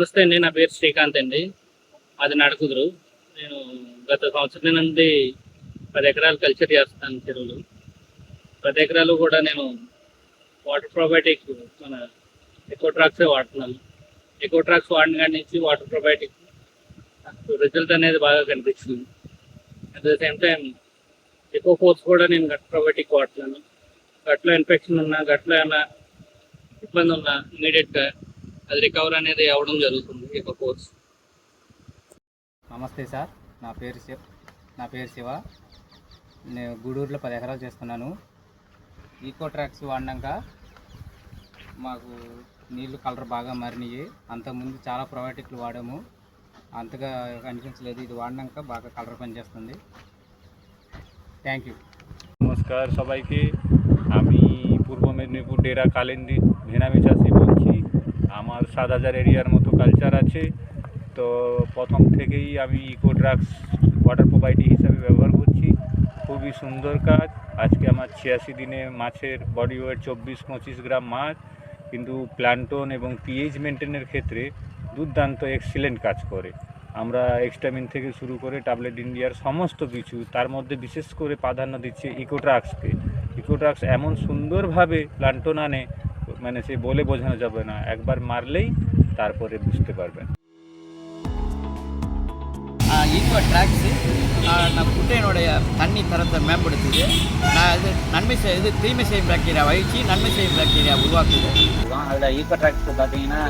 నమస్తే అండి. నా పేరు శ్రీకాంత్ అండి. అది నడకుదురు. నేను గత సంవత్సరం నుండి 10 ఎకరాలు కల్చర్ చేస్తాను చెరువులు. 10 ఎకరాలు కూడా నేను వాటర్ ప్రొబయోటిక్ మన ఎకోట్రాక్సే వాడుతున్నాను. ఎకోట్రాక్స్ వాడిన కాడి నుంచి వాటర్ ప్రొబయోటిక్ రిజల్ట్ అనేది బాగా కనిపిస్తుంది. At the same time eco force కూడా నేను గట్ ప్రొబయోటిక్ వాడుతున్నాను. గట్లో ఇన్ఫెక్షన్ ఉన్నా, గట్లో ఏమైనా ఇబ్బంది ఉన్నా ఇమీడియట్గా అది రికవర్ అనేది అవ్వడం జరుగుతుంది ఎకో ఫోర్స్. నమస్తే సార్, నా పేరు శివ. నేను గూడూరులో 10 ఎకరాలు చేస్తున్నాను. ఈకోట్రాక్స్ వాడినాక మాకు నీళ్ళు కలర్ బాగా మారినాయి. అంతకుముందు చాలా ప్రొబయోటిక్లు వాడాము, అంతగా అనిపించలేదు. ఇది వాడినాక బాగా కలర్ పనిచేస్తుంది. Thank you. নমস্কার সবাইকে। আমি পূর্ব মেদিনীপুর ডেরা কালিন্দী ভেনামি চাষি বলছি। আমার 7000 এরিয়ার মতো কালচার আছে। তো প্রথম থেকেই আমি ইকোড্রাক্স ওয়াটার প্রোবায়োটিক হিসাবে ব্যবহার করছি। খুবই সুন্দর কাজ। আজকে আমার 86 দিনে মাছের বডি ওয়েট 24-25 গ্রাম মাছ, কিন্তু প্ল্যান্টন এবং পিএইচ মেনটেনের ক্ষেত্রে দুর্দান্ত এক্সিলেন্ট কাজ করে। আমরা এক্সটামিন থেকে শুরু করে ট্যাবলেট ইন্ডিয়ার সমস্ত কিছু, তার মধ্যে বিশেষ করে প্রাধান্য দিচ্ছে ইকোট্রাক্সকে। ইকোট্রাক্স এমন সুন্দরভাবে প্ল্যান্টন আনে, মানে সে বলে বোঝানো যাবে না, একবার মারলেই তারপরে বুঝতে পারবেন। ஈக்கோட்ராக்ஸ் நான் குட்டையினுடைய தண்ணி தரத்தை மேம்படுத்துது. நான் இது நன்மை செய்யுது, தீமை செய்யும் பாக்டீரியா வயிற்று நன்மை செய்யும் பாக்டீரியா உருவாக்குது. அதில் ஈக்கோட்ராக்ஸ் பார்த்தீங்கன்னா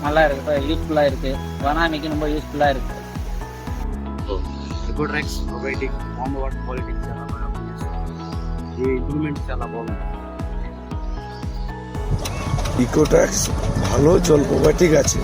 நல்லா இருக்குது, యూస్ఫుల్లాக இருக்குது. వనానికి ரொம்ப యూస్ఫుల్లాக இருக்குது. ఎకోట్రాక్స్ ప్రొబయోటిక్ ఫార్మ్ వాటర్ క్వాలిటీ చాలా బాగా పనిచేస్తుంది. ఈ ఇంప్రూవ్మెంట్ చాలా బాగుంది। ইকোট্রাক্স ভালো জল প্রোবায়োটিক আছে।